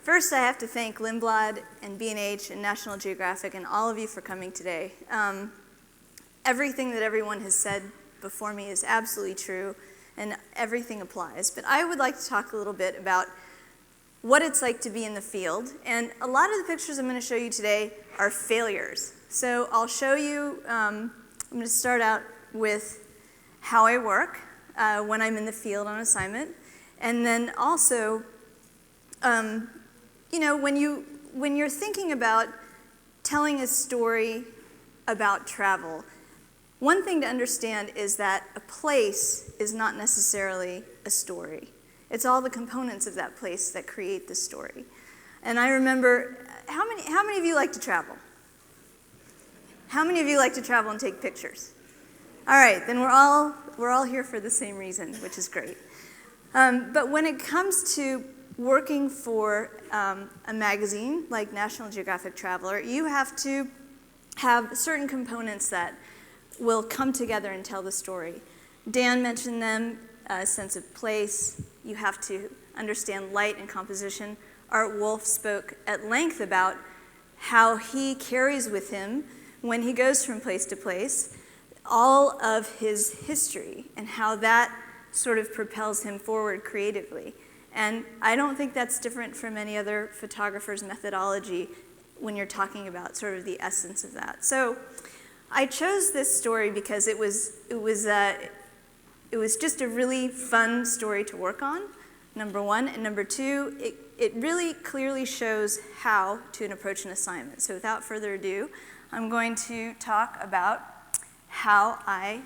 First, I have to thank Lindblad and B&H and National Geographic and all of you for coming today. Everything that everyone has said before me is absolutely true, and everything applies. But I would like to talk a little bit about what it's like to be in the field. And a lot of the pictures I'm going to show you today are failures. So I'll show you, I'm going to start out with how I work when I'm in the field on assignment. And then also, you know, when you're thinking about telling a story about travel, one thing to understand is that a place is not necessarily a story. It's all the components of that place that create the story. And I remember, how many of you like to travel? How many of you like to travel and take pictures? All right, then we're all here for the same reason, which is great. But when it comes to working for a magazine like National Geographic Traveler, you have to have certain components that will come together and tell the story. Dan mentioned them, a sense of place. You have to understand light and composition. Art Wolf spoke at length about how he carries with him, when he goes from place to place, all of his history and how that sort of propels him forward creatively. And I don't think that's different from any other photographer's methodology when you're talking about sort of the essence of that. So I chose this story because it was just a really fun story to work on, number one. And number two, it really clearly shows how to approach an assignment. So without further ado, I'm going to talk about how I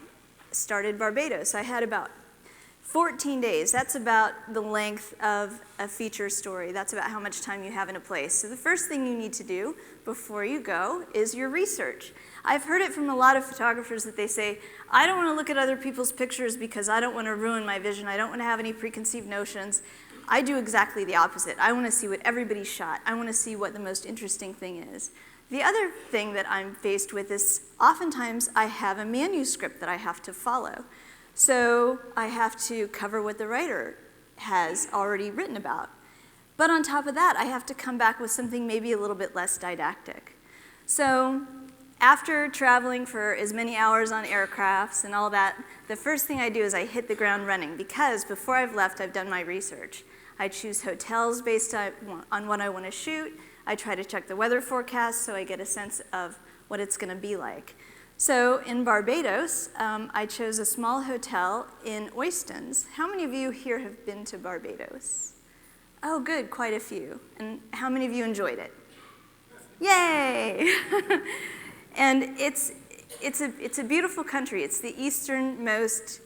started Barbados. I had about 14 days. That's about the length of a feature story. That's about how much time you have in a place. So the first thing you need to do before you go is your research. I've heard it from a lot of photographers that they say, I don't want to look at other people's pictures because I don't want to ruin my vision. I don't want to have any preconceived notions. I do exactly the opposite. I want to see what everybody shot. I want to see what the most interesting thing is. The other thing that I'm faced with is oftentimes I have a manuscript that I have to follow. So I have to cover what the writer has already written about. But on top of that, I have to come back with something maybe a little bit less didactic. So after traveling for as many hours on aircrafts and all that, the first thing I do is I hit the ground running, because before I've left, I've done my research. I choose hotels based on what I want to shoot. I try to check the weather forecast so I get a sense of what it's going to be like. So in Barbados, I chose a small hotel in Oistins. How many of you here have been to Barbados? Oh, good, quite a few. And how many of you enjoyed it? Yay! And it's a beautiful country. It's the easternmost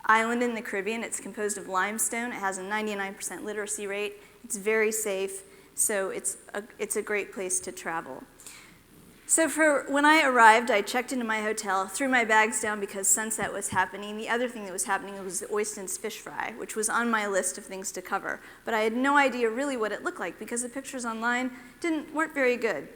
island in the Caribbean. It's composed of limestone. It has a 99% literacy rate. It's very safe, so it's a great place to travel. So when I arrived, I checked into my hotel, threw my bags down because sunset was happening. The other thing that was happening was the Oistins fish fry, which was on my list of things to cover. But I had no idea really what it looked like because the pictures online weren't very good.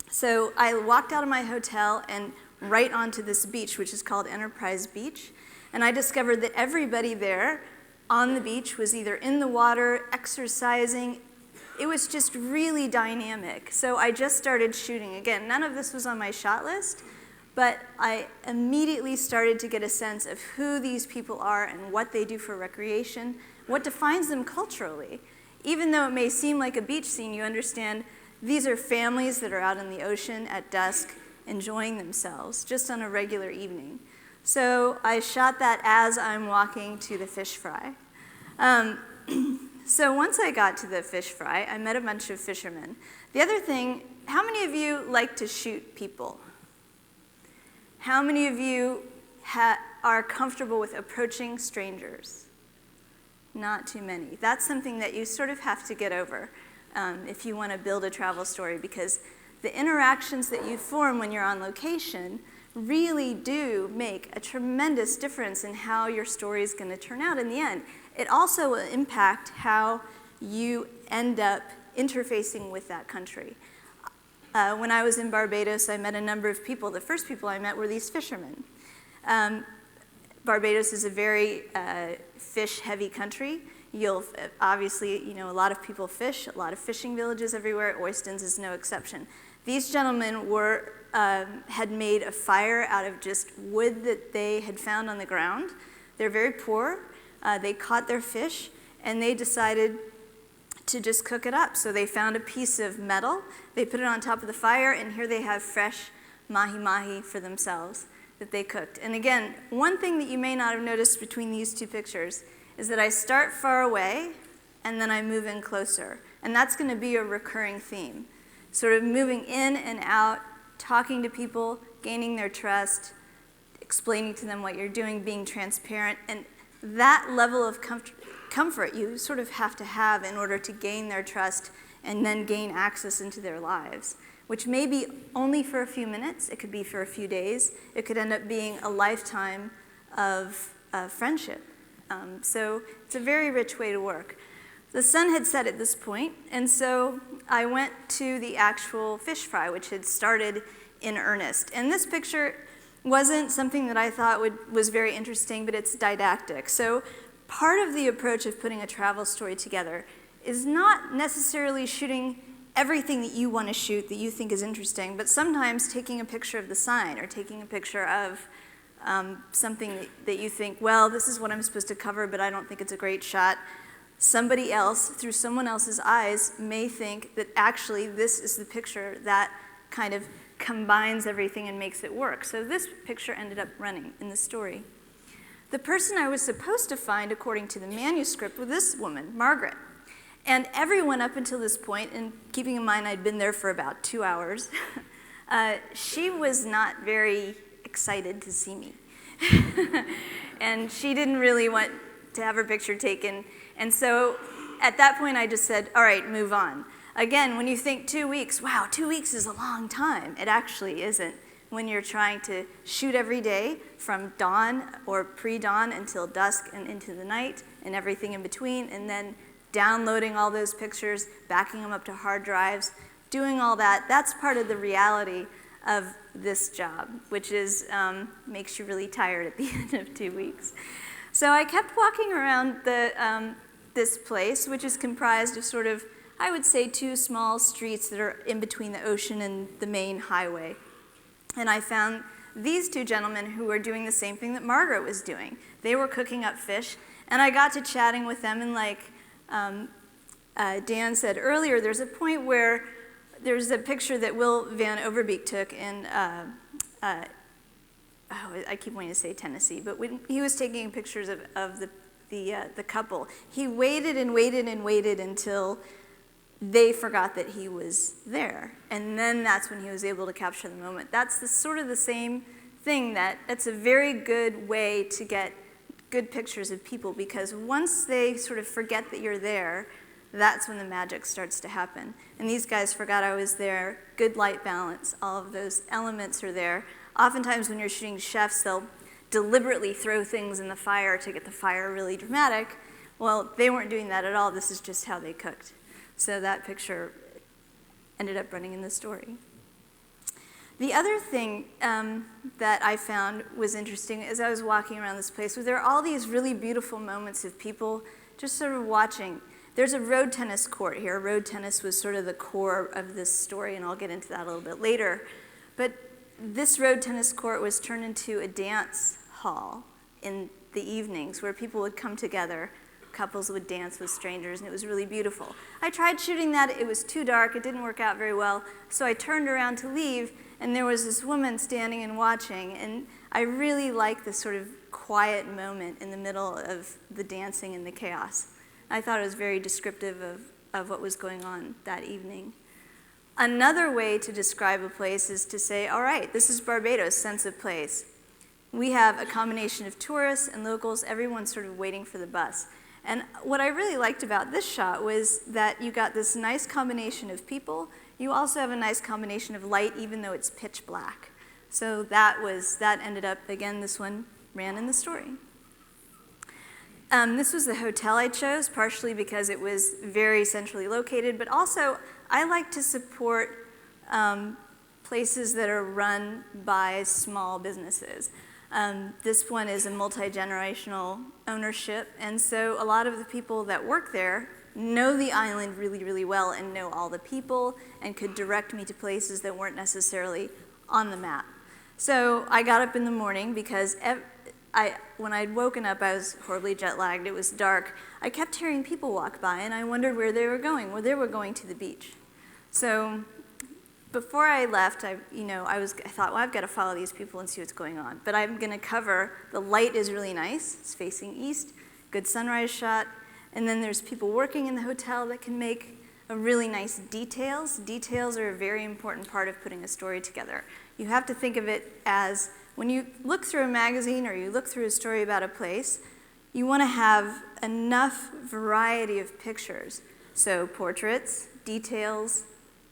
So I walked out of my hotel and right onto this beach, which is called Enterprise Beach. And I discovered that everybody there on the beach was either in the water, exercising. It was just really dynamic. So I just started shooting. Again, none of this was on my shot list, but I immediately started to get a sense of who these people are and what they do for recreation, what defines them culturally. Even though it may seem like a beach scene, you understand these are families that are out in the ocean at dusk enjoying themselves just on a regular evening. So I shot that as I'm walking to the fish fry. So once I got to the fish fry, I met a bunch of fishermen. The other thing, how many of you like to shoot people? How many of you are comfortable with approaching strangers? Not too many. That's something that you sort of have to get over if you want to build a travel story, because the interactions that you form when you're on location really do make a tremendous difference in how your story is going to turn out in the end. It also will impact how you end up interfacing with that country. When I was in Barbados, I met a number of people. The first people I met were these fishermen. Barbados is a very fish-heavy country. You'll obviously, a lot of people fish, a lot of fishing villages everywhere. Oistins is no exception. These gentlemen had made a fire out of just wood that they had found on the ground. They're very poor. They caught their fish, and they decided to just cook it up. So they found a piece of metal, they put it on top of the fire, and here they have fresh mahi-mahi for themselves that they cooked. And again, one thing that you may not have noticed between these two pictures is that I start far away, and then I move in closer. And that's going to be a recurring theme. Sort of moving in and out, talking to people, gaining their trust, explaining to them what you're doing, being transparent, and that level of comfort you sort of have to have in order to gain their trust and then gain access into their lives, which may be only for a few minutes, it could be for a few days, it could end up being a lifetime of friendship. So it's a very rich way to work. The sun had set at this point, and so I went to the actual fish fry, which had started in earnest. And this picture wasn't something that I thought was very interesting, but it's didactic. So part of the approach of putting a travel story together is not necessarily shooting everything that you want to shoot that you think is interesting, but sometimes taking a picture of the sign or taking a picture of something that you think, well, this is what I'm supposed to cover, but I don't think it's a great shot. Somebody else, through someone else's eyes, may think that actually this is the picture that kind of combines everything and makes it work. So this picture ended up running in the story. The person I was supposed to find, according to the manuscript, was this woman, Margaret. And everyone up until this point, and keeping in mind I'd been there for about 2 hours, she was not very excited to see me. And she didn't really want to have her picture taken. And so at that point I just said, all right, move on. Again, when you think 2 weeks, wow, 2 weeks is a long time. It actually isn't when you're trying to shoot every day from dawn or pre-dawn until dusk and into the night and everything in between, and then downloading all those pictures, backing them up to hard drives, doing all that. That's part of the reality of this job, which is makes you really tired at the end of 2 weeks. So I kept walking around this place, which is comprised of sort of, I would say, 2 small streets that are in between the ocean and the main highway. And I found these 2 gentlemen who were doing the same thing that Margaret was doing. They were cooking up fish, and I got to chatting with them, and like Dan said earlier, there's a point where there's a picture that Will Van Overbeek took in, I keep wanting to say Tennessee, but when he was taking pictures of the couple, he waited and waited and waited until they forgot that he was there. And then that's when he was able to capture the moment. That's sort of the same thing, that's a very good way to get good pictures of people, because once they sort of forget that you're there, that's when the magic starts to happen. And these guys forgot I was there, good light balance, all of those elements are there. Oftentimes when you're shooting chefs, they'll deliberately throw things in the fire to get the fire really dramatic. Well, they weren't doing that at all. This is just how they cooked. So that picture ended up running in the story. The other thing that I found was interesting as I was walking around this place was there are all these really beautiful moments of people just sort of watching. There's a road tennis court here. Road tennis was sort of the core of this story, and I'll get into that a little bit later. But this road tennis court was turned into a dance hall in the evenings where people would come together. Couples would dance with strangers, and it was really beautiful. I tried shooting that. It was too dark. It didn't work out very well. So I turned around to leave, and there was this woman standing and watching. And I really liked this sort of quiet moment in the middle of the dancing and the chaos. I thought it was very descriptive of what was going on that evening. Another way to describe a place is to say, all right, this is Barbados' sense of place. We have a combination of tourists and locals, everyone's sort of waiting for the bus. And what I really liked about this shot was that you got this nice combination of people. You also have a nice combination of light, even though it's pitch black. So that ended up, again, this one ran in the story. This was the hotel I chose, partially because it was very centrally located, but also I like to support places that are run by small businesses. This one is a multi-generational ownership, and so a lot of the people that work there know the island really, really well and know all the people and could direct me to places that weren't necessarily on the map. So I got up in the morning because when I'd woken up, I was horribly jet lagged. It was dark. I kept hearing people walk by, and I wondered where they were going. Well, they were going to the beach. So before I left, I thought, well, I've got to follow these people and see what's going on. But I'm going to cover, the light is really nice. It's facing east, good sunrise shot. And then there's people working in the hotel that can make a really nice details. Details are a very important part of putting a story together. You have to think of it as, when you look through a magazine or you look through a story about a place, you want to have enough variety of pictures. So portraits, details,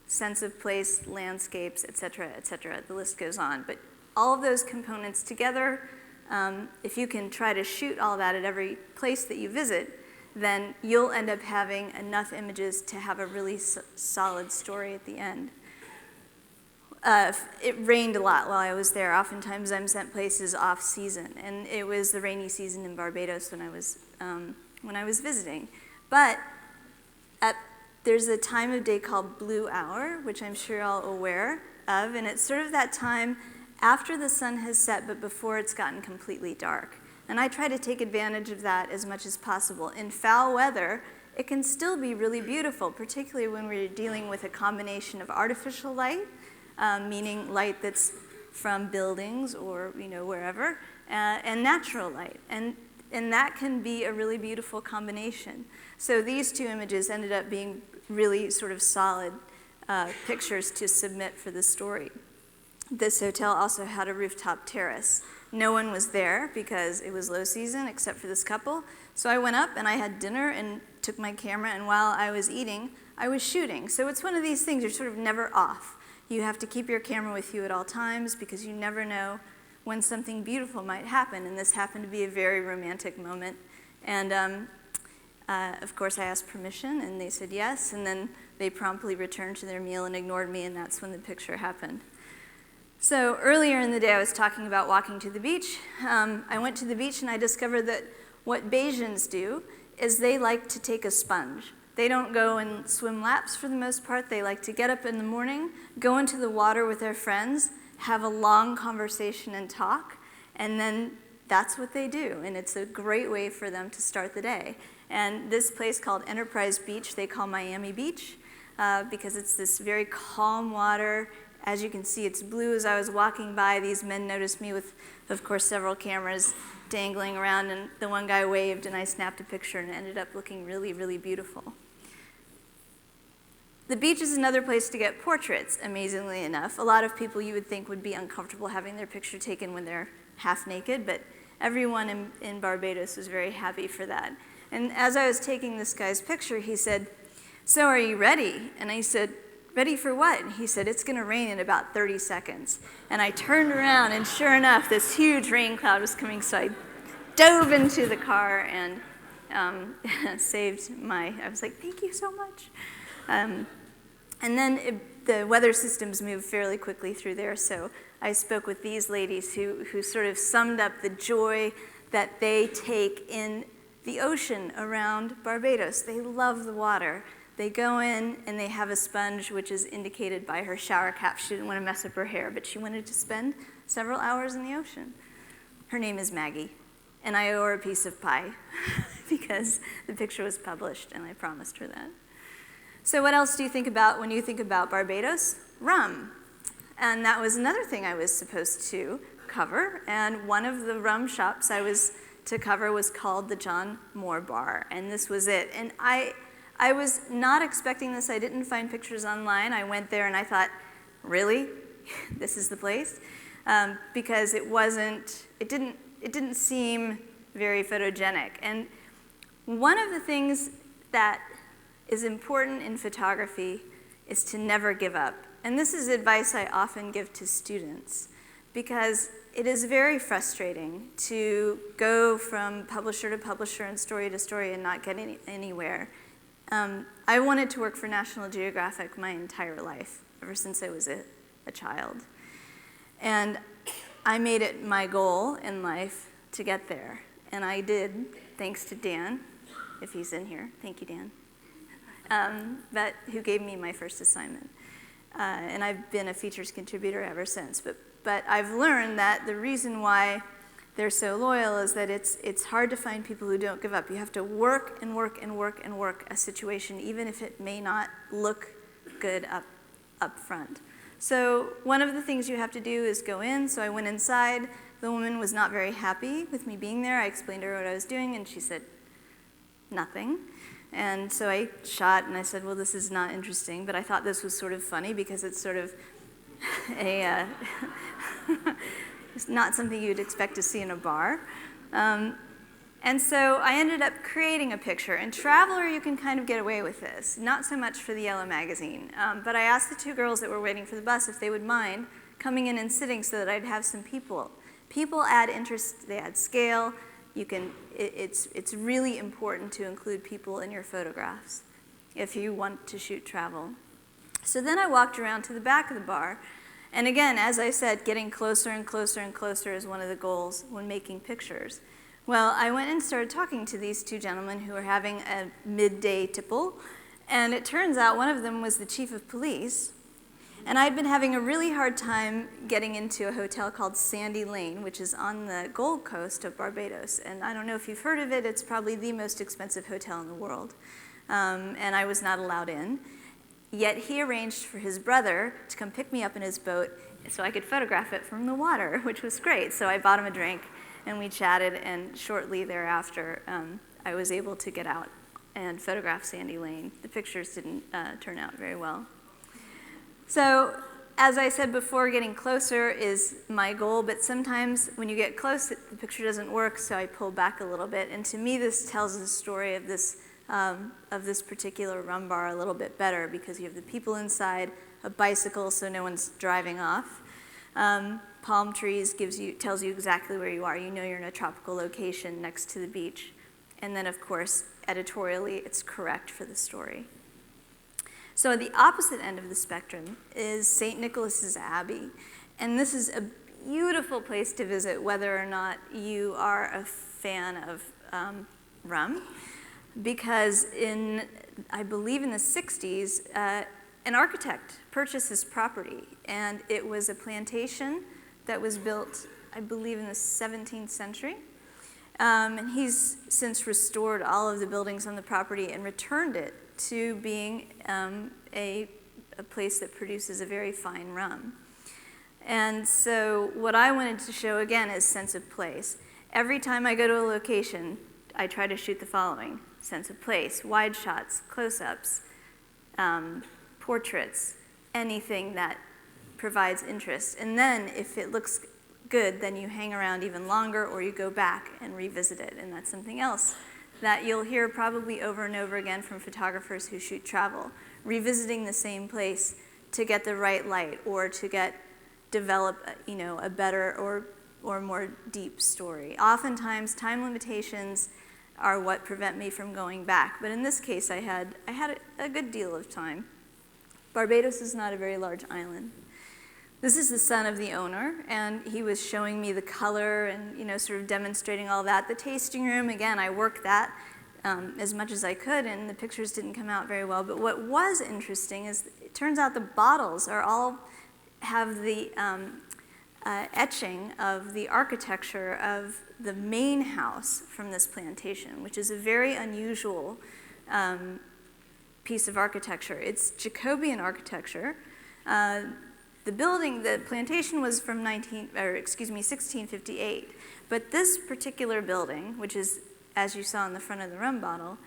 sense of place, landscapes, et cetera, the list goes on. But all of those components together, if you can try to shoot all that at every place that you visit, then you'll end up having enough images to have a really solid story at the end. It rained a lot while I was there. Oftentimes I'm sent places off season, and it was the rainy season in Barbados when I was visiting. But there's a time of day called Blue Hour, which I'm sure you're all aware of, and it's sort of that time after the sun has set but before it's gotten completely dark. And I try to take advantage of that as much as possible. In foul weather, it can still be really beautiful, particularly when we're dealing with a combination of artificial light, meaning light that's from buildings or wherever, and natural light. And that can be a really beautiful combination. So these two images ended up being really sort of solid pictures to submit for the story. This hotel also had a rooftop terrace. No one was there because it was low season except for this couple. So I went up and I had dinner and took my camera, and while I was eating, I was shooting. So it's one of these things, you're sort of never off. You have to keep your camera with you at all times because you never know when something beautiful might happen, and this happened to be a very romantic moment. And of course I asked permission and they said yes, and then they promptly returned to their meal and ignored me, and that's when the picture happened. So earlier in the day I was talking about walking to the beach. I went to the beach and I discovered that what Bajans do is they like to take a sponge. They don't go and swim laps for the most part. They like to get up in the morning, go into the water with their friends, have a long conversation and talk, and then that's what they do. And it's a great way for them to start the day. And this place called Enterprise Beach, they call Miami Beach, because it's this very calm water. As you can see, it's blue. As I was walking by, these men noticed me with, of course, several cameras dangling around, and the one guy waved, and I snapped a picture, and it ended up looking really, really beautiful. The beach is another place to get portraits, amazingly enough. A lot of people you would think would be uncomfortable having their picture taken when they're half naked, but everyone in Barbados was very happy for that. And as I was taking this guy's picture, he said, "So are you ready?" And I said, "Ready for what?" And he said, "It's going to rain in about 30 seconds. And I turned around, and sure enough, this huge rain cloud was coming, so I dove into the car and I was like, "Thank you so much." And then the weather systems move fairly quickly through there, so I spoke with these ladies who sort of summed up the joy that they take in the ocean around Barbados. They love the water. They go in and they have a sponge, which is indicated by her shower cap. She didn't want to mess up her hair, but she wanted to spend several hours in the ocean. Her name is Maggie, and I owe her a piece of pie because the picture was published and I promised her that. So what else do you think about when you think about Barbados? Rum. And that was another thing I was supposed to cover, and one of the rum shops I was to cover was called the John Moore Bar, and this was it. And I was not expecting this. I didn't find pictures online. I went there and I thought, really? This is the place? Because it didn't seem very photogenic. And one of the things that is important in photography is to never give up. And this is advice I often give to students, because it is very frustrating to go from publisher to publisher and story to story and not get anywhere. I wanted to work for National Geographic my entire life, ever since I was a child. And I made it my goal in life to get there. And I did, thanks to Dan, if he's in here. Thank you, Dan. Who gave me my first assignment. And I've been a features contributor ever since. But I've learned that the reason why they're so loyal is that it's hard to find people who don't give up. You have to work and work and work and work a situation, even if it may not look good up front. So one of the things you have to do is go in. So I went inside. The woman was not very happy with me being there. I explained to her what I was doing, and she said, nothing. And so I shot, and I said, well, this is not interesting. But I thought this was sort of funny because it's sort of it's not something you'd expect to see in a bar. And so I ended up creating a picture. In Traveler, you can kind of get away with this, not so much for the Yellow magazine. But I asked the two girls that were waiting for the bus if they would mind coming in and sitting so that I'd have some people. People add interest, they add scale. It's really important to include people in your photographs if you want to shoot travel. So then I walked around to the back of the bar. And again, as I said, getting closer and closer and closer is one of the goals when making pictures. Well, I went and started talking to these two gentlemen who were having a midday tipple, and it turns out one of them was the chief of police, and I'd been having a really hard time getting into a hotel called Sandy Lane, which is on the Gold Coast of Barbados, and I don't know if you've heard of it, it's probably the most expensive hotel in the world, and I was not allowed in, yet he arranged for his brother to come pick me up in his boat so I could photograph it from the water, which was great, so I bought him a drink, and we chatted, and shortly thereafter, I was able to get out and photograph Sandy Lane. The pictures didn't turn out very well. So, as I said before, getting closer is my goal, but sometimes when you get close, the picture doesn't work, so I pull back a little bit. And to me, this tells the story of this particular rum bar a little bit better, because you have the people inside, a bicycle so no one's driving off. Palm trees tells you exactly where you are. You know you're in a tropical location next to the beach. And then, of course, editorially, it's correct for the story. So at the opposite end of the spectrum is St. Nicholas's Abbey. And this is a beautiful place to visit, whether or not you are a fan of rum. Because I believe in the 60s, an architect purchased this property. And it was a plantation that was built, I believe, in the 17th century. And he's since restored all of the buildings on the property and returned it to being a place that produces a very fine rum. And so what I wanted to show, again, is sense of place. Every time I go to a location, I try to shoot the following: sense of place, wide shots, close-ups, portraits, anything that provides interest. And then if it looks good, then you hang around even longer, or you go back and revisit it. And that's something else that you'll hear probably over and over again from photographers who shoot travel, revisiting the same place to get the right light, or to develop a better or more deep story. Oftentimes, time limitations are what prevent me from going back. But in this case, I had a good deal of time. Barbados is not a very large island. This is the son of the owner, and he was showing me the color and sort of demonstrating all that. The tasting room, again, I worked that as much as I could, and the pictures didn't come out very well. But what was interesting is it turns out the bottles have the etching of the architecture of the main house from this plantation, which is a very unusual piece of architecture. It's Jacobean architecture. The plantation was from 1658. But this particular building, which is, as you saw in the front of the rum bottle,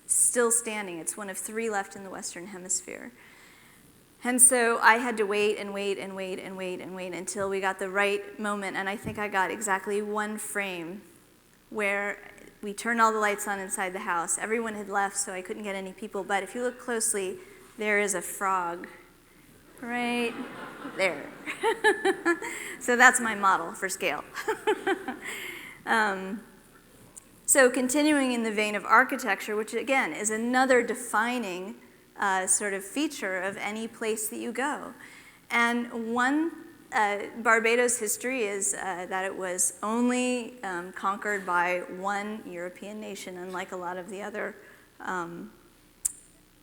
still standing. It's one of 3 left in the Western Hemisphere. And so I had to wait and wait and wait and wait and wait until we got the right moment. And I think I got exactly one frame where we turned all the lights on inside the house. Everyone had left, so I couldn't get any people. But if you look closely, there is a frog right there. So that's my model for scale. So continuing in the vein of architecture, which again is another defining sort of feature of any place that you go. And one Barbados' history is that it was only conquered by one European nation, unlike a lot of the other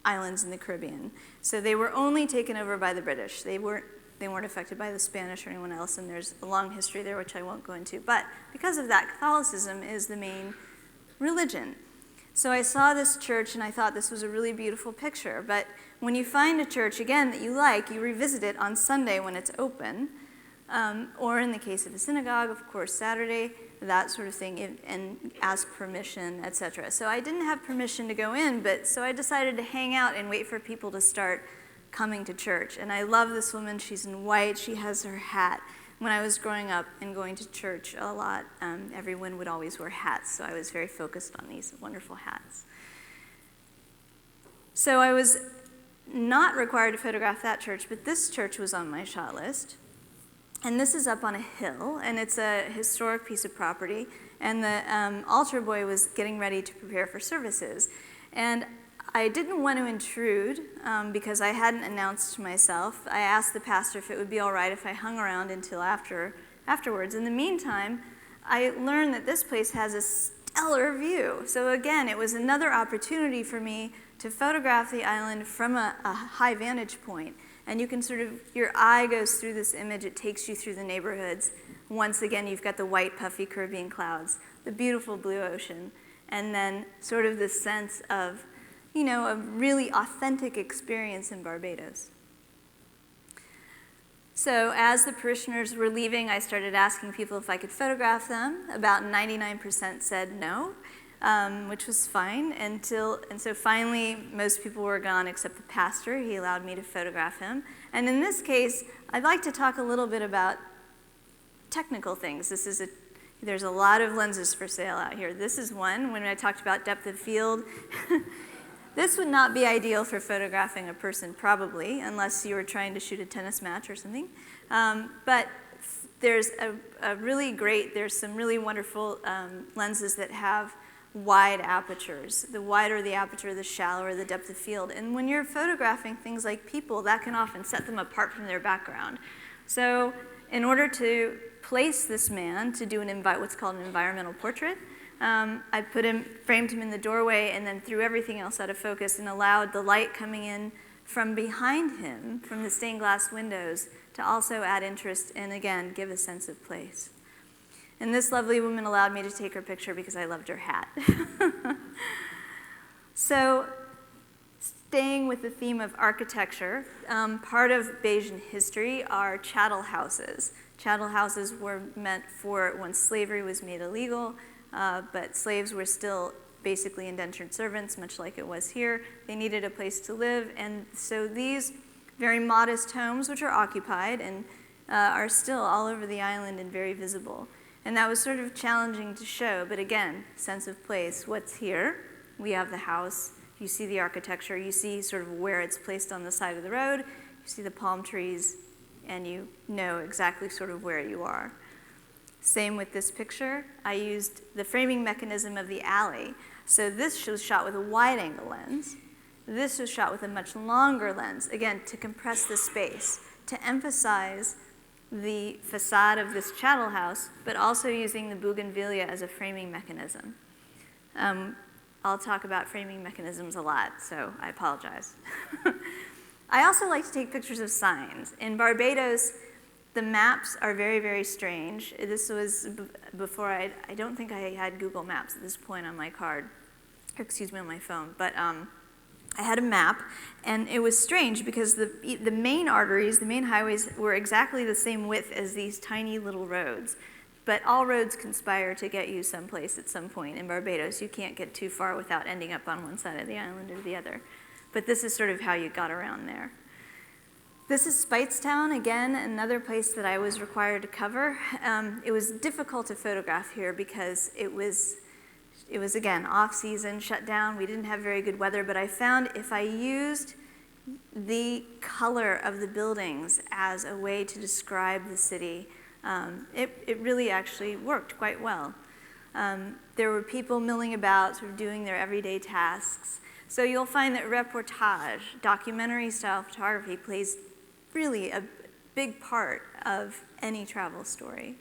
islands in the Caribbean. So they were only taken over by the British. They weren't affected by the Spanish or anyone else, and there's a long history there which I won't go into. But because of that, Catholicism is the main religion. So I saw this church and I thought this was a really beautiful picture. But when you find a church, again, that you like, you revisit it on Sunday when it's open, or in the case of a synagogue, of course, Saturday, that sort of thing, and ask permission, etc. So I didn't have permission to go in, but so I decided to hang out and wait for people to start coming to church. And I love this woman. She's in white. She has her hat. When I was growing up and going to church a lot, everyone would always wear hats, so I was very focused on these wonderful hats. So I was not required to photograph that church, but this church was on my shot list. And this is up on a hill, and it's a historic piece of property, and the altar boy was getting ready to prepare for services. And I didn't want to intrude because I hadn't announced to myself. I asked the pastor if it would be all right if I hung around until afterwards. In the meantime, I learned that this place has a stellar view. So again, it was another opportunity for me to photograph the island from a high vantage point. And you can sort of, your eye goes through this image, it takes you through the neighborhoods. Once again, you've got the white, puffy Caribbean clouds, the beautiful blue ocean, and then sort of this sense of, a really authentic experience in Barbados. So as the parishioners were leaving, I started asking people if I could photograph them. About 99% said no, which was fine and so finally most people were gone except the pastor. He allowed me to photograph him. And in this case, I'd like to talk a little bit about technical things. There's a lot of lenses for sale out here. This is one, when I talked about depth of field. This would not be ideal for photographing a person, probably, unless you were trying to shoot a tennis match or something. But there's there's some really wonderful lenses that have wide apertures. The wider the aperture, the shallower the depth of field. And when you're photographing things like people, that can often set them apart from their background. So in order to place this man to do what's called an environmental portrait, I framed him in the doorway and then threw everything else out of focus and allowed the light coming in from behind him, from the stained glass windows, to also add interest and, again, give a sense of place. And this lovely woman allowed me to take her picture because I loved her hat. So, staying with the theme of architecture, part of Bajan history are chattel houses. Chattel houses were meant for when slavery was made illegal, but slaves were still basically indentured servants, much like it was here. They needed a place to live, and so these very modest homes, which are occupied and are still all over the island and very visible. And that was sort of challenging to show, but again, sense of place. What's here? We have the house. You see the architecture. You see sort of where it's placed on the side of the road. You see the palm trees, and you know exactly sort of where you are. Same with this picture. I used the framing mechanism of the alley. So this was shot with a wide-angle lens. This was shot with a much longer lens, again, to compress the space, to emphasize the facade of this chattel house, but also using the bougainvillea as a framing mechanism. I'll talk about framing mechanisms a lot, so I apologize. I also like to take pictures of signs. In Barbados, the maps are very, very strange. This was before I don't think I had Google Maps at this point on my card, on my phone, but I had a map, and it was strange because the main arteries, the main highways were exactly the same width as these tiny little roads. But all roads conspire to get you someplace at some point. In Barbados, you can't get too far without ending up on one side of the island or the other. But this is sort of how you got around there. This is Speightstown, again, another place that I was required to cover. It was difficult to photograph here because it was again, off-season, shut down. We didn't have very good weather, but I found if I used the color of the buildings as a way to describe the city, it really actually worked quite well. There were people milling about, sort of doing their everyday tasks. So you'll find that reportage, documentary-style photography, plays really a big part of any travel story.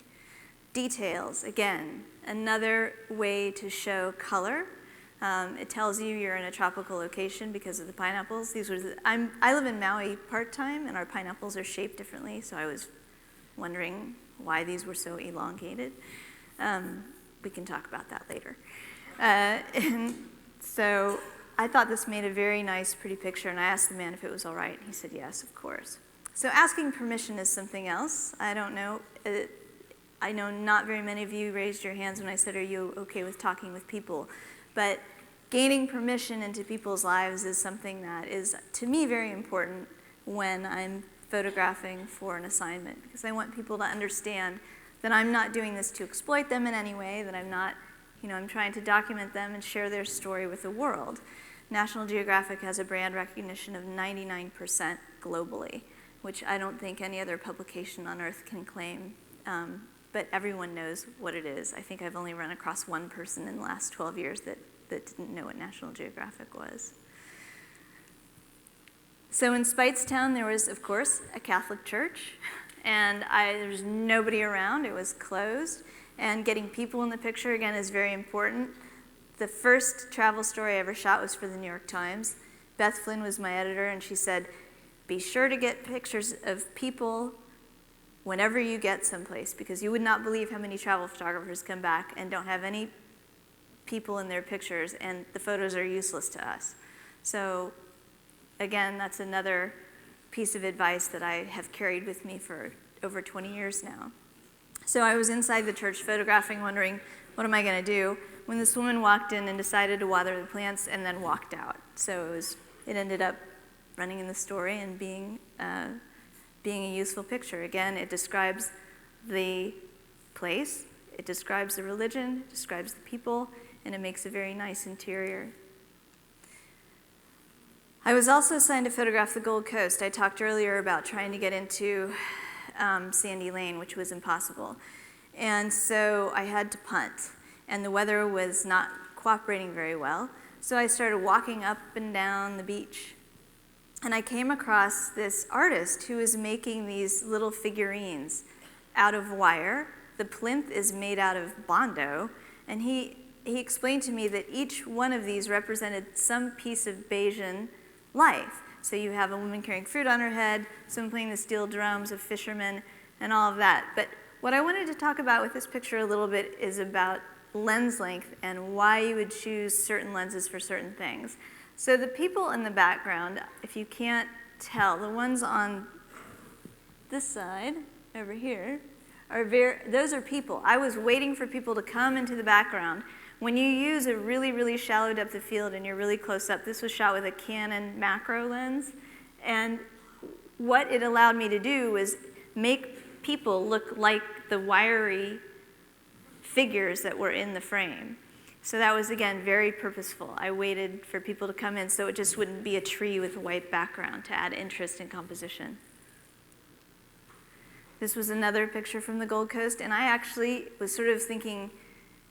Details, again, another way to show color. It tells you you're in a tropical location because of the pineapples. I live in Maui part-time, and our pineapples are shaped differently, so I was wondering why these were so elongated. We can talk about that later. And so I thought this made a very nice, pretty picture, and I asked the man if it was all right. He said, yes, of course. So asking permission is something else. I don't know. I know not very many of you raised your hands when I said, are you okay with talking with people? But gaining permission into people's lives is something that is, to me, very important when I'm photographing for an assignment, because I want people to understand that I'm not doing this to exploit them in any way, that I'm not, I'm trying to document them and share their story with the world. National Geographic has a brand recognition of 99% globally, which I don't think any other publication on earth can claim. But everyone knows what it is. I think I've only run across one person in the last 12 years that didn't know what National Geographic was. So in Speightstown, there was, of course, a Catholic church, and there was nobody around. It was closed, and getting people in the picture, again, is very important. The first travel story I ever shot was for the New York Times. Beth Flynn was my editor, and she said, be sure to get pictures of people whenever you get someplace, because you would not believe how many travel photographers come back and don't have any people in their pictures, and the photos are useless to us. So again, that's another piece of advice that I have carried with me for over 20 years now. So I was inside the church photographing, wondering, what am I going to do? When this woman walked in and decided to water the plants and then walked out. So it ended up running in the story and being a useful picture. Again, it describes the place, it describes the religion, it describes the people, and it makes a very nice interior. I was also assigned to photograph the Gold Coast. I talked earlier about trying to get into Sandy Lane, which was impossible. And so I had to punt, and the weather was not cooperating very well. So I started walking up and down the beach. And I came across this artist who was making these little figurines out of wire. The plinth is made out of Bondo, and he explained to me that each one of these represented some piece of Bayesian life. So you have a woman carrying fruit on her head, someone playing the steel drums, a fisherman, and all of that. But what I wanted to talk about with this picture a little bit is about lens length and why you would choose certain lenses for certain things. So the people in the background, if you can't tell, the ones on this side over here, those are people. I was waiting for people to come into the background. When you use a really, really shallow depth of field and you're really close up, this was shot with a Canon macro lens, and what it allowed me to do was make people look like the wiry figures that were in the frame. So that was, again, very purposeful. I waited for people to come in so it just wouldn't be a tree with a white background to add interest and composition. This was another picture from the Gold Coast, and I actually was sort of thinking,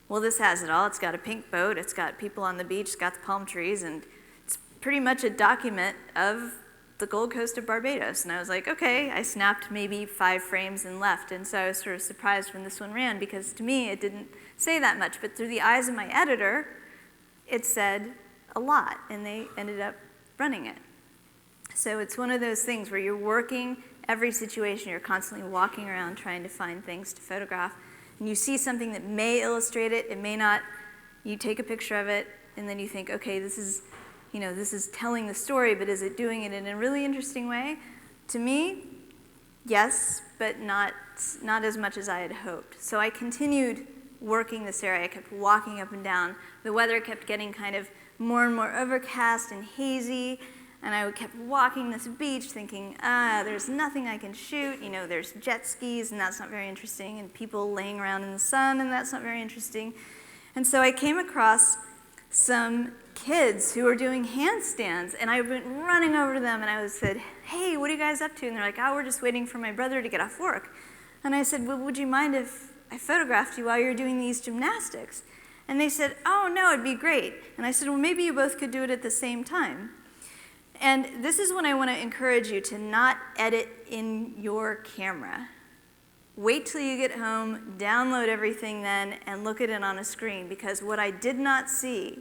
well, this has it all. It's got a pink boat, it's got people on the beach, it's got the palm trees, and it's pretty much a document of the Gold Coast of Barbados. And I was like, okay, I snapped maybe 5 frames and left. And so I was sort of surprised when this one ran, because to me it didn't say that much, but through the eyes of my editor, it said a lot, and they ended up running it. So it's one of those things where you're working every situation, you're constantly walking around trying to find things to photograph, and you see something that may illustrate it, it may not. You take a picture of it, and then you think, okay, this is telling the story, but is it doing it in a really interesting way? To me, yes, but not as much as I had hoped. So I continued working this area. I kept walking up and down. The weather kept getting kind of more and more overcast and hazy, and I kept walking this beach thinking, there's nothing I can shoot. There's jet skis, and that's not very interesting, and people laying around in the sun, and that's not very interesting. And so I came across some kids who were doing handstands, and I went running over to them, and I said, hey, what are you guys up to? And they're like, we're just waiting for my brother to get off work. And I said, well, would you mind if I photographed you while you're doing these gymnastics? And they said, oh, no, it'd be great. And I said, well, maybe you both could do it at the same time. And this is when I want to encourage you to not edit in your camera. Wait till you get home, download everything then, and look at it on a screen, because what I did not see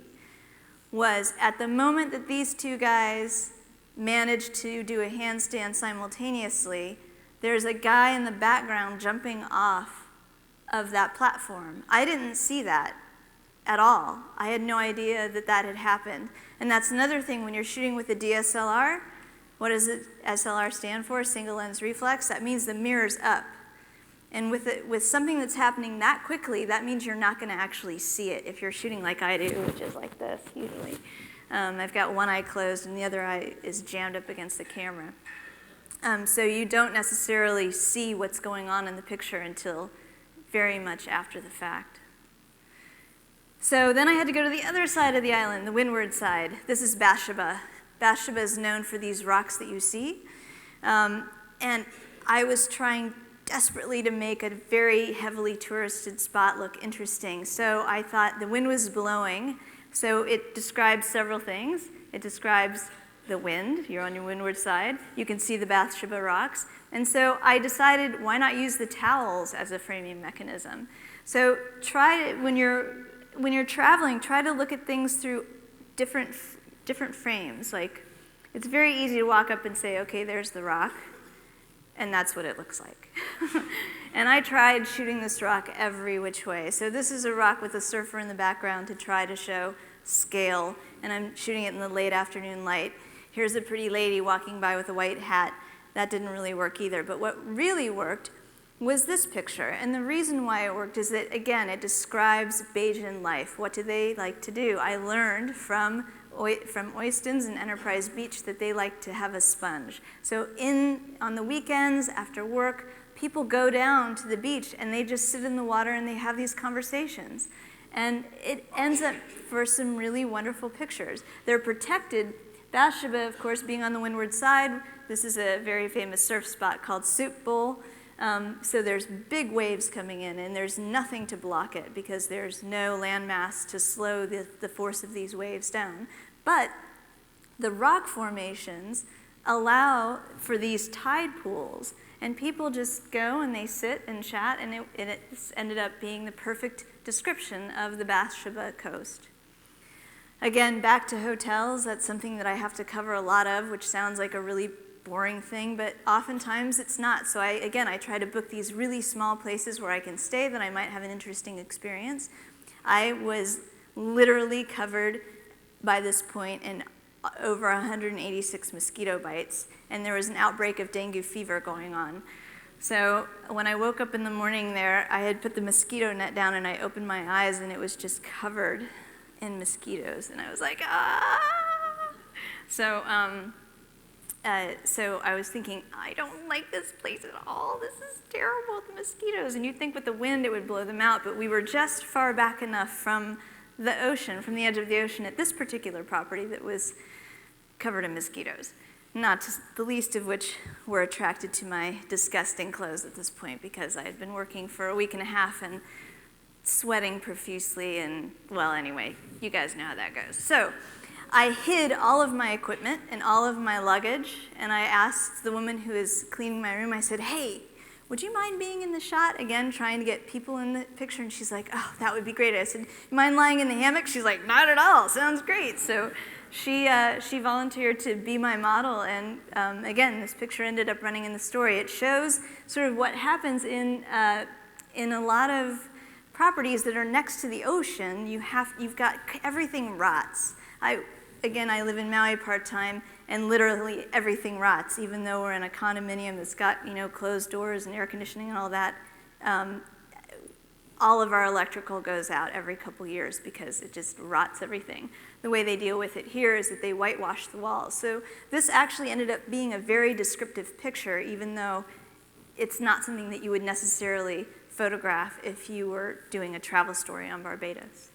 was at the moment that these two guys managed to do a handstand simultaneously, there's a guy in the background jumping off of that platform. I didn't see that at all. I had no idea that that had happened. And that's another thing when you're shooting with a DSLR. What does SLR stand for? Single lens reflex. That means the mirror's up. And with something that's happening that quickly, that means you're not going to actually see it if you're shooting like I do, which is like this usually. I've got one eye closed and the other eye is jammed up against the camera. So you don't necessarily see what's going on in the picture until very much after the fact. So then I had to go to the other side of the island, the windward side. This is Bathsheba. Bathsheba is known for these rocks that you see. And I was trying desperately to make a very heavily touristed spot look interesting. So I thought the wind was blowing. So it describes several things. It describes the wind. You're on your windward side. You can see the Bathsheba rocks. And so I decided, why not use the towels as a framing mechanism? So try when you're traveling, try to look at things through different frames. Like, it's very easy to walk up and say, okay, there's the rock, and that's what it looks like. And I tried shooting this rock every which way. So this is a rock with a surfer in the background to try to show scale, and I'm shooting it in the late afternoon light. Here's a pretty lady walking by with a white hat. That didn't really work either. But what really worked was this picture. And the reason why it worked is that, again, it describes Bajan life. What do they like to do? I learned from Oistins and Enterprise Beach that they like to have a sponge. So on the weekends, after work, people go down to the beach and they just sit in the water and they have these conversations. And it ends up for some really wonderful pictures. They're protected. Bathsheba, of course, being on the windward side, this is a very famous surf spot called Soup Bowl. So there's big waves coming in, and there's nothing to block it because there's no landmass to slow the force of these waves down. But the rock formations allow for these tide pools, and people just go and they sit and chat, and it's ended up being the perfect description of the Bathsheba coast. Again, back to hotels, that's something that I have to cover a lot of, which sounds like a really boring thing, but oftentimes it's not. So I try to book these really small places where I can stay that I might have an interesting experience. I was literally covered by this point in over 186 mosquito bites, and there was an outbreak of dengue fever going on. So when I woke up in the morning there, I had put the mosquito net down and I opened my eyes and it was just covered in mosquitoes, and I was like, ah! So I was thinking, I don't like this place at all. This is terrible with the mosquitoes. And you'd think with the wind it would blow them out, but we were just far back enough from the ocean, from the edge of the ocean at this particular property that was covered in mosquitoes. Not the least of which were attracted to my disgusting clothes at this point because I had been working for a week and a half and sweating profusely and, well, anyway, you guys know how that goes. So I hid all of my equipment and all of my luggage, and I asked the woman who was cleaning my room, I said, hey, would you mind being in the shot? Again, trying to get people in the picture, and she's like, oh, that would be great. I said, you mind lying in the hammock? She's like, not at all, sounds great. So she volunteered to be my model, and again, this picture ended up running in the story. It shows sort of what happens in a lot of properties that are next to the ocean. You've got everything rots. I live in Maui part-time, and literally everything rots, even though we're in a condominium that's got, closed doors and air conditioning and all that. All of our electrical goes out every couple years because it just rots everything. The way they deal with it here is that they whitewash the walls. So this actually ended up being a very descriptive picture, even though it's not something that you would necessarily photograph if you were doing a travel story on Barbados.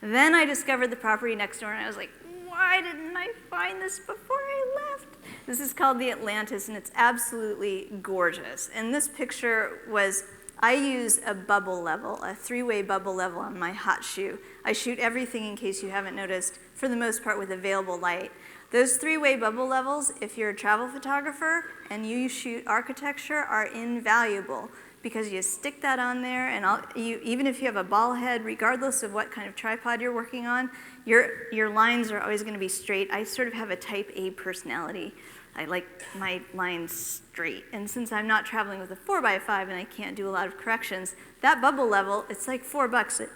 Then I discovered the property next door, and I was like, why didn't I find this before I left? This is called the Atlantis, and it's absolutely gorgeous. And this picture was, I use a bubble level, a 3-way bubble level on my hot shoe. I shoot everything, in case you haven't noticed, for the most part with available light. Those three-way bubble levels, if you're a travel photographer and you shoot architecture, are invaluable because you stick that on there, and even if you have a ball head, regardless of what kind of tripod you're working on, your lines are always going to be straight. I sort of have a type A personality. I like my lines straight. And since I'm not traveling with a 4x5 and I can't do a lot of corrections, that bubble level, it's like $4.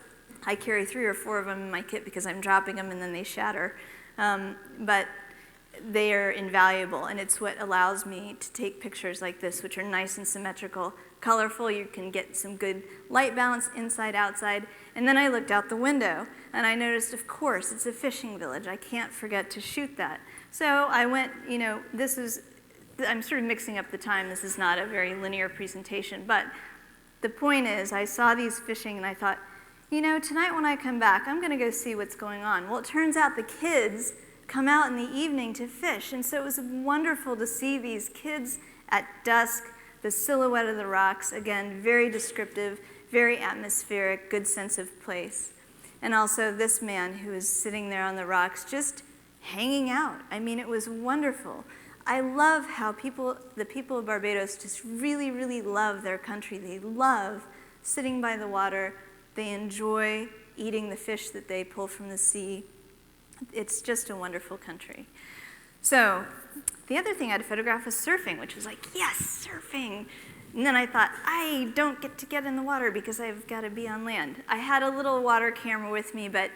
I carry 3 or 4 of them in my kit because I'm dropping them and then they shatter. But they are invaluable, and it's what allows me to take pictures like this, which are nice and symmetrical, colorful. You can get some good light balance inside, outside. And then I looked out the window, and I noticed, of course, it's a fishing village. I can't forget to shoot that. So I went, I'm sort of mixing up the time. This is not a very linear presentation, but the point is I saw these fishing, and I thought, tonight when I come back, I'm going to go see what's going on. Well, it turns out the kids come out in the evening to fish, and so it was wonderful to see these kids at dusk, the silhouette of the rocks, again, very descriptive, very atmospheric, good sense of place. And also this man who was sitting there on the rocks just hanging out. I mean, it was wonderful. I love how the people of Barbados just really, really love their country. They love sitting by the water. They enjoy eating the fish that they pull from the sea. It's just a wonderful country. So the other thing I had to photograph was surfing, which was like, yes, surfing. And then I thought, I don't get in the water because I've got to be on land. I had a little water camera with me, but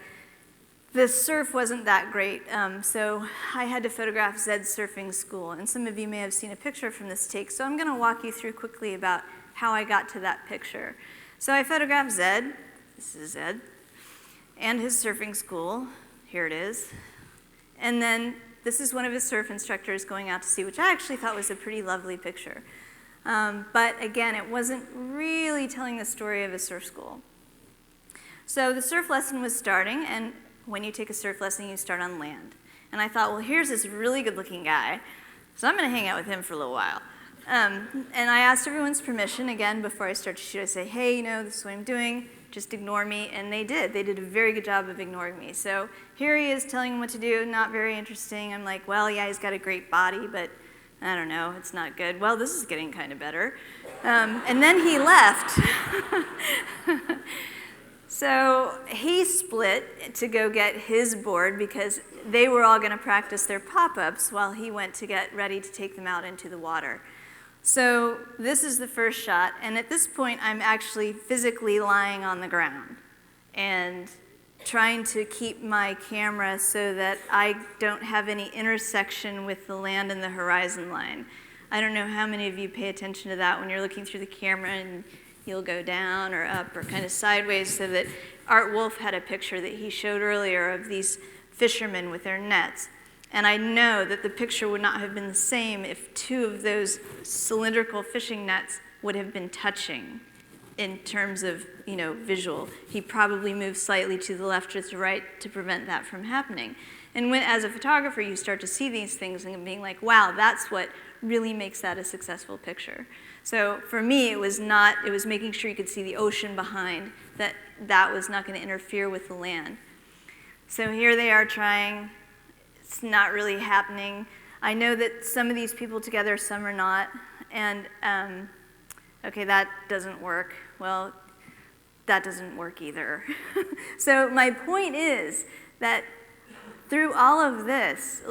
the surf wasn't that great. So I had to photograph Zed's surfing school. And some of you may have seen a picture from this take. So I'm going to walk you through quickly about how I got to that picture. So I photographed Zed. This is Zed. And his surfing school. Here it is. And then this is one of his surf instructors going out to sea, which I actually thought was a pretty lovely picture. But again, it wasn't really telling the story of a surf school. So the surf lesson was starting, and when you take a surf lesson, you start on land. And I thought, well, here's this really good-looking guy, so I'm going to hang out with him for a little while. And I asked everyone's permission, again, before I start to shoot. I say, hey, this is what I'm doing. Just ignore me, and they did. They did a very good job of ignoring me. So here he is telling him what to do, not very interesting. I'm like, well, yeah, he's got a great body, but I don't know, it's not good. Well, this is getting kind of better. And then he left. So he split to go get his board because they were all going to practice their pop-ups while he went to get ready to take them out into the water. So this is the first shot, and at this point, I'm actually physically lying on the ground and trying to keep my camera so that I don't have any intersection with the land and the horizon line. I don't know how many of you pay attention to that when you're looking through the camera and you'll go down or up or kind of sideways, so that Art Wolf had a picture that he showed earlier of these fishermen with their nets. And I know that the picture would not have been the same if 2 of those cylindrical fishing nets would have been touching in terms of, visual. He probably moved slightly to the left or to the right to prevent that from happening. And when, as a photographer, you start to see these things and being like, wow, that's what really makes that a successful picture. So for me, it was making sure you could see the ocean behind, that was not going to interfere with the land. So here they are trying. It's not really happening. I know that some of these people together, some are not. And, okay, that doesn't work. Well, that doesn't work either. So my point is that through all of this,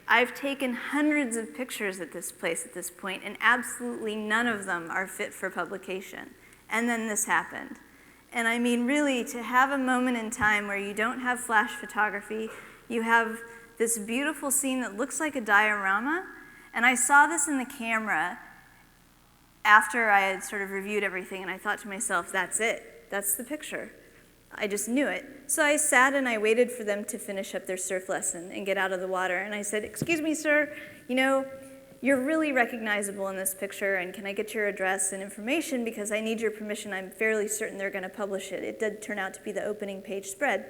I've taken hundreds of pictures at this place at this point, and absolutely none of them are fit for publication. And then this happened. And I mean, really, to have a moment in time where you don't have flash photography, you have this beautiful scene that looks like a diorama. And I saw this in the camera after I had sort of reviewed everything, and I thought to myself, that's it. That's the picture. I just knew it. So I sat and I waited for them to finish up their surf lesson and get out of the water. And I said, excuse me, sir, you're really recognizable in this picture, and can I get your address and information because I need your permission. I'm fairly certain they're going to publish it. It did turn out to be the opening page spread.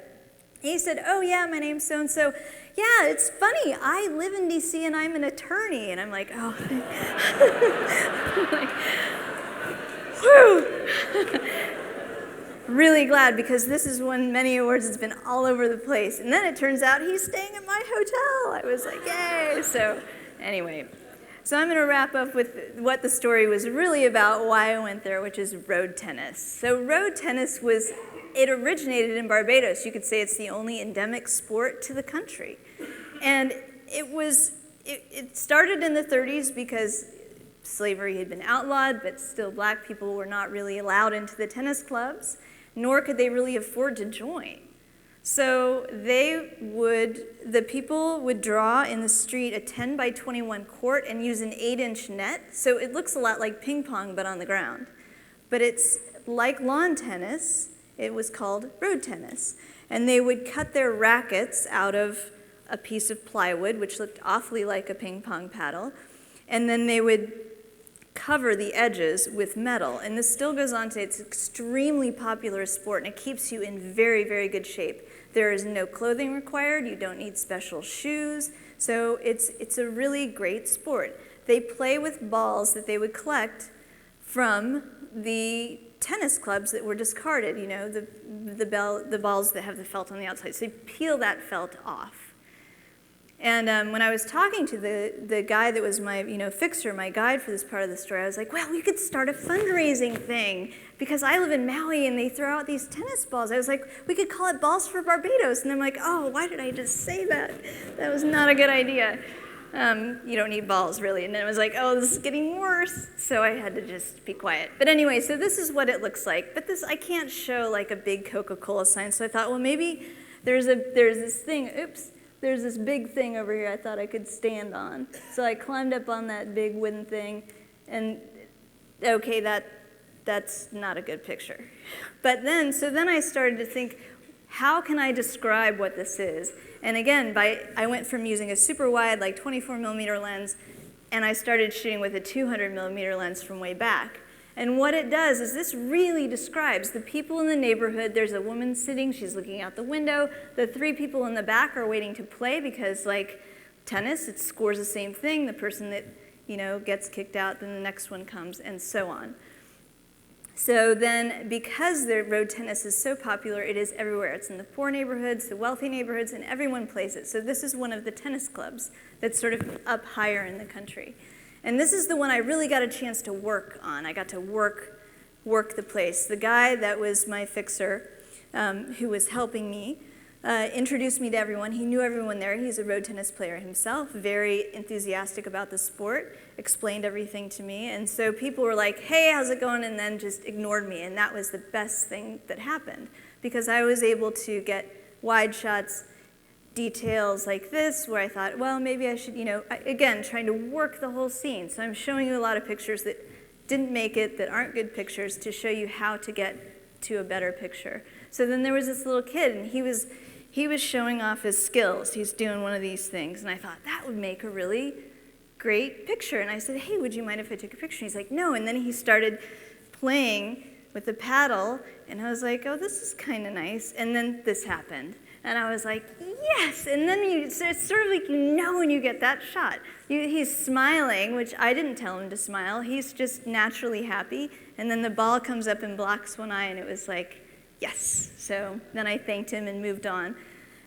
He said, oh, yeah, my name's so-and-so. Yeah, it's funny. I live in D.C. and I'm an attorney. And I'm like, oh. I'm like, whew. really glad because this is won many awards. It's been all over the place. And then it turns out he's staying at my hotel. I was like, yay. So anyway, so I'm going to wrap up with what the story was really about, why I went there, which is road tennis. So road tennis it originated in Barbados. You could say it's the only endemic sport to the country. And it started in the 30s because slavery had been outlawed, but still black people were not really allowed into the tennis clubs, nor could they really afford to join. So the people would draw in the street a 10 by 21 court and use an 8-inch net. So it looks a lot like ping pong, but on the ground. But it's like lawn tennis. It was called road tennis. And they would cut their rackets out of a piece of plywood, which looked awfully like a ping pong paddle. And then they would cover the edges with metal. And this still goes on today. It's an extremely popular sport, and it keeps you in very, very good shape. There is no clothing required. You don't need special shoes. So it's a really great sport. They play with balls that they would collect from the tennis clubs that were discarded, you know, the balls that have the felt on the outside. So they peel that felt off. And when I was talking to the guy that was my, fixer, my guide for this part of the story, I was like, well, we could start a fundraising thing because I live in Maui and they throw out these tennis balls. I was like, we could call it Balls for Barbados. And I'm like, oh, why did I just say that? That was not a good idea. You don't need balls, really. And then it was like, oh, this is getting worse. So I had to just be quiet. But anyway, so this is what it looks like. But I can't show like a big Coca-Cola sign. So I thought, well, maybe there's this thing. Oops. There's this big thing over here I thought I could stand on. So I climbed up on that big wooden thing, and okay, that's not a good picture. But then I started to think, how can I describe what this is? And again, I went from using a super wide, like 24 millimeter lens, and I started shooting with a 200 millimeter lens from way back. And what it does is this really describes the people in the neighborhood. There's a woman sitting, she's looking out the window. The 3 people in the back are waiting to play because like tennis, it scores the same thing. The person that, gets kicked out, then the next one comes, and so on. So then because the road tennis is so popular, it is everywhere. It's in the poor neighborhoods, the wealthy neighborhoods, and everyone plays it. So this is one of the tennis clubs that's sort of up higher in the country. And this is the one I really got a chance to work on. I got to work the place. The guy that was my fixer, who was helping me, introduced me to everyone. He knew everyone there. He's a road tennis player himself, very enthusiastic about the sport, explained everything to me. And so people were like, hey, how's it going? And then just ignored me. And that was the best thing that happened because I was able to get wide shots, details like this, where I thought, well, maybe I should, again, trying to work the whole scene. So I'm showing you a lot of pictures that didn't make it, that aren't good pictures, to show you how to get to a better picture. So then there was this little kid, and he was showing off his skills. He's doing one of these things, and I thought, that would make a really great picture. And I said, hey, would you mind if I took a picture? And he's like, no. And then he started playing with the paddle, and I was like, oh, this is kind of nice. And then this happened. And I was like, yes! And then it's sort of like when you get that shot. He's smiling, which I didn't tell him to smile. He's just naturally happy. And then the ball comes up and blocks one eye, and it was like, yes. So then I thanked him and moved on.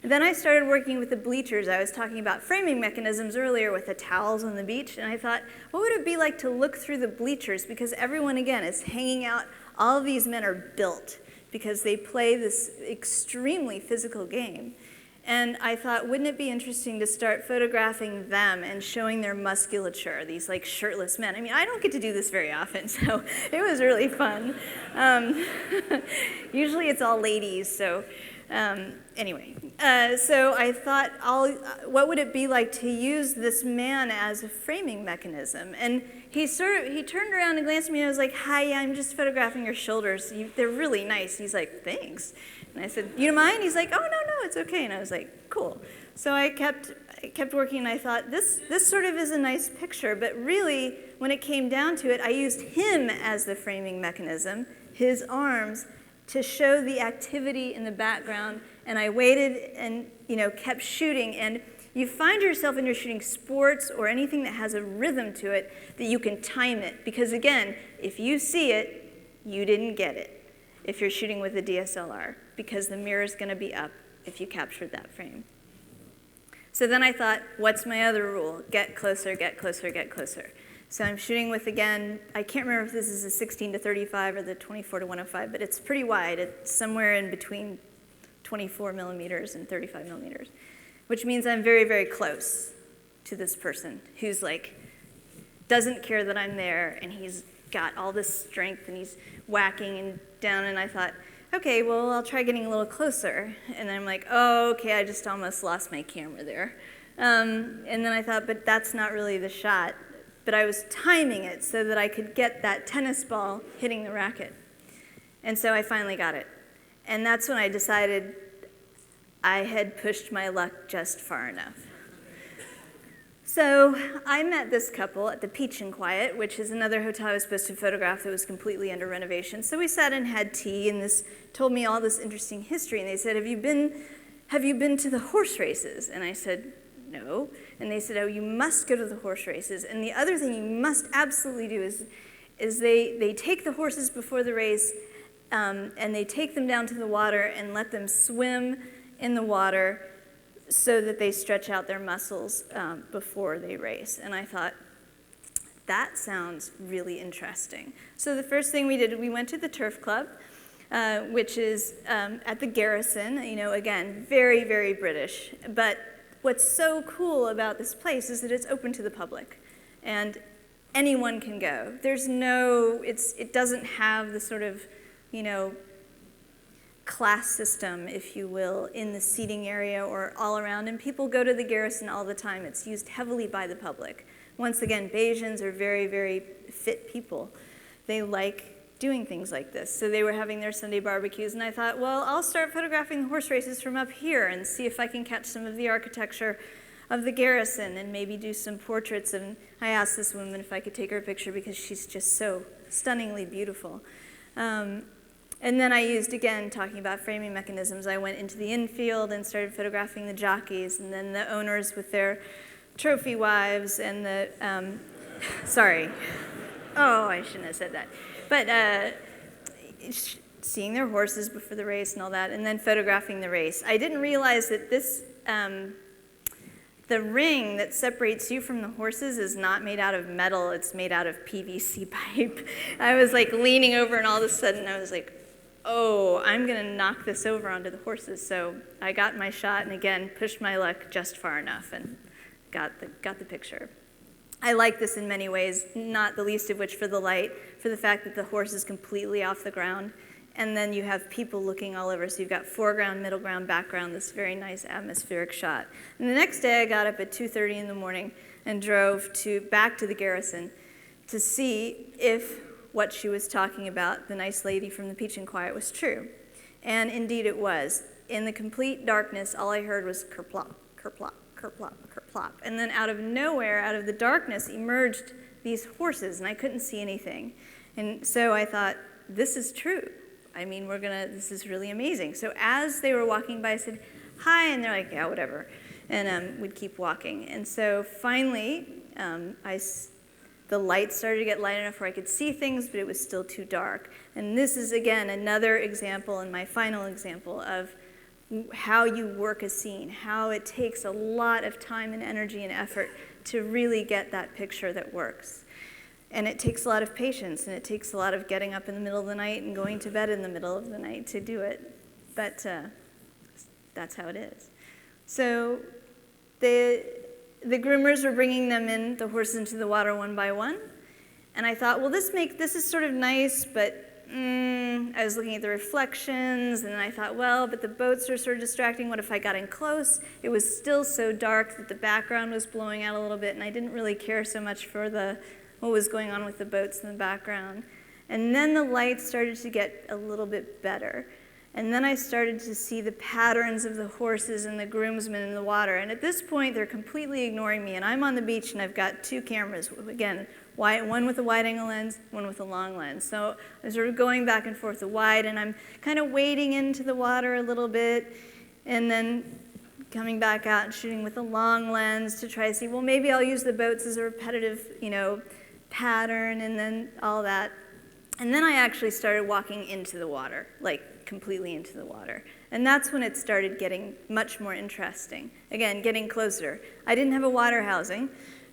And then I started working with the bleachers. I was talking about framing mechanisms earlier with the towels on the beach, and I thought, what would it be like to look through the bleachers? Because everyone, again, is hanging out. All of these men are built because they play this extremely physical game. And I thought, wouldn't it be interesting to start photographing them and showing their musculature, these like shirtless men. I mean, I don't get to do this very often, so it was really fun. Usually it's all ladies, so anyway. So I thought, what would it be like to use this man as a framing mechanism? And he turned around and glanced at me, and I was like, hi, I'm just photographing your shoulders. They're really nice. He's like, thanks. And I said, you don't mind? He's like, oh, no, it's okay. And I was like, cool. So I kept working, and I thought, this sort of is a nice picture. But really, when it came down to it, I used him as the framing mechanism, his arms, to show the activity in the background. And I waited and kept shooting. And you find yourself when you're shooting sports or anything that has a rhythm to it that you can time it. Because again, if you see it, you didn't get it. if you're shooting with a DSLR, because the mirror is going to be up if you captured that frame. So then I thought, what's my other rule? Get closer, get closer, get closer. So I'm shooting with, again, I can't remember if this is a 16 to 35 or the 24 to 105, but it's pretty wide. It's somewhere in between 24 millimeters and 35 millimeters, which means I'm very, very close to this person who's like, doesn't care that I'm there, and he's got all this strength, and he's whacking and down, and I thought, okay, well, I'll try getting a little closer. And I'm like, oh, okay, I just almost lost my camera there. And then I thought, but that's not really the shot. But I was timing it so that I could get that tennis ball hitting the racket. And so I finally got it. And that's when I decided I had pushed my luck just far enough. So I met this couple at the Peach and Quiet, which is another hotel I was supposed to photograph that was completely under renovation. So we sat and had tea, and this told me all this interesting history. And they said, have you been to the horse races? And I said, no. And they said, oh, you must go to the horse races. And the other thing you must absolutely do is they take the horses before the race, and they take them down to the water and let them swim in the water so that they stretch out their muscles before they race. And I thought, that sounds really interesting. So the first thing we did, we went to the Turf Club, which is at the Garrison. You know, again, very, very British. But what's so cool about this place is that it's open to the public, and anyone can go. There's no, it doesn't have the sort of, you know, class system, if you will, in the seating area or all around, and people go to the Garrison all the time. It's used heavily by the public. Once again, Bayesians are very, very fit people. They like doing things like this. So they were having their Sunday barbecues, and I thought, well, I'll start photographing the horse races from up here and see if I can catch some of the architecture of the Garrison and maybe do some portraits. And I asked this woman if I could take her a picture because she's just so stunningly beautiful. And then I used, again, talking about framing mechanisms, I went into the infield and started photographing the jockeys, and then the owners with their trophy wives and the, sorry. Oh, I shouldn't have said that. But seeing their horses before the race and all that, and then photographing the race. I didn't realize that this, the ring that separates you from the horses is not made out of metal, it's made out of PVC pipe. I was like leaning over, and all of a sudden I was like, oh, I'm going to knock this over onto the horses. So I got my shot, and again, pushed my luck just far enough and got the picture. I like this in many ways, not the least of which for the light, for the fact that the horse is completely off the ground, and then you have people looking all over. So you've got foreground, middle ground, background, this very nice atmospheric shot. And the next day I got up at 2:30 in the morning and drove back to the Garrison to see if what she was talking about, the nice lady from the Peach and Quiet, was true. And indeed it was. In the complete darkness, all I heard was kerplop, kerplop, kerplop, kerplop. And then out of nowhere, out of the darkness, emerged these horses, and I couldn't see anything. And so I thought, this is true. I mean, this is really amazing. So as they were walking by, I said, hi, and they're like, yeah, whatever. And we'd keep walking. And so finally, the light started to get light enough where I could see things, but it was still too dark. And this is, again, another example, and my final example, of how you work a scene, how it takes a lot of time and energy and effort to really get that picture that works. And it takes a lot of patience, and it takes a lot of getting up in the middle of the night and going to bed in the middle of the night to do it. But that's how it is. So the groomers were bringing them in, the horses, into the water one by one. And I thought, well, this is sort of nice, but I was looking at the reflections, and I thought, well, but the boats are sort of distracting. What if I got in close? It was still so dark that the background was blowing out a little bit, and I didn't really care so much for what was going on with the boats in the background. And then the light started to get a little bit better. And then I started to see the patterns of the horses and the groomsmen in the water. And at this point, they're completely ignoring me. And I'm on the beach, and I've got two cameras. Again, one with a wide-angle lens, one with a long lens. So I'm sort of going back and forth, the wide, and I'm kind of wading into the water a little bit, and then coming back out and shooting with a long lens to try to see, well, maybe I'll use the boats as a repetitive, pattern, and then all that. And then I actually started walking into the water, like completely into the water. And that's when it started getting much more interesting. Again, getting closer. I didn't have a water housing,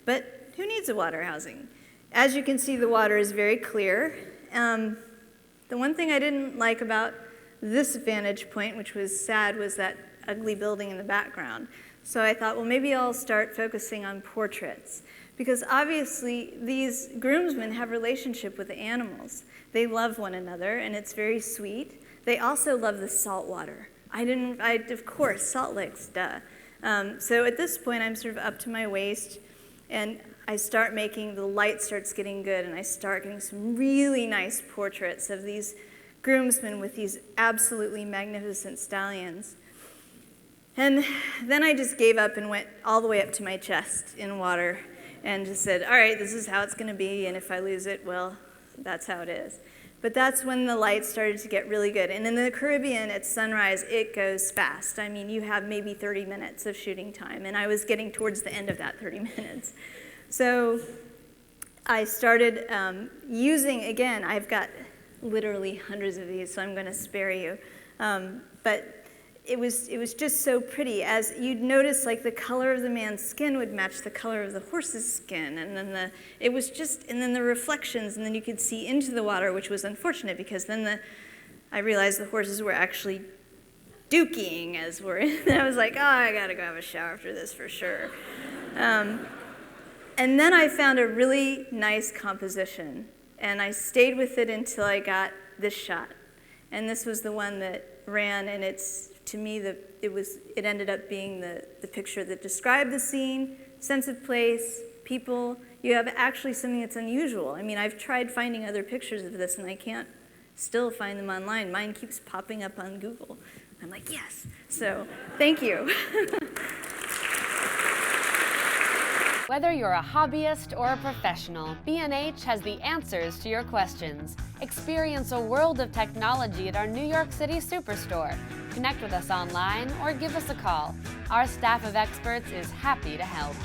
but who needs a water housing? As you can see, the water is very clear. The one thing I didn't like about this vantage point, which was sad, was that ugly building in the background. So I thought, well, maybe I'll start focusing on portraits. Because obviously, these groomsmen have a relationship with the animals. They love one another, and it's very sweet. They also love the salt water. Of course, Salt Licks, duh. So at this point, I'm sort of up to my waist, and I start making, the light starts getting good, and I start getting some really nice portraits of these groomsmen with these absolutely magnificent stallions. And then I just gave up and went all the way up to my chest in water and just said, all right, this is how it's going to be, and if I lose it, well, that's how it is. But that's when the light started to get really good. And in the Caribbean, at sunrise, it goes fast. I mean, you have maybe 30 minutes of shooting time, and I was getting towards the end of that 30 minutes. So I started using, again, I've got literally hundreds of these, so I'm going to spare you. But it was just so pretty. As you'd notice, like the color of the man's skin would match the color of the horse's skin, and then the reflections, and then you could see into the water, which was unfortunate because then I realized the horses were actually duking as we're in. I was like, oh, I gotta go have a shower after this for sure. And then I found a really nice composition, and I stayed with it until I got this shot. And this was the one that ran, and it's, to me, it ended up being the picture that described the scene, sense of place, people. You have actually something that's unusual. I mean, I've tried finding other pictures of this, and I can't still find them online. Mine keeps popping up on Google. I'm like, yes. So, thank you. Whether you're a hobbyist or a professional, B&H has the answers to your questions. Experience a world of technology at our New York City Superstore. Connect with us online or give us a call. Our staff of experts is happy to help.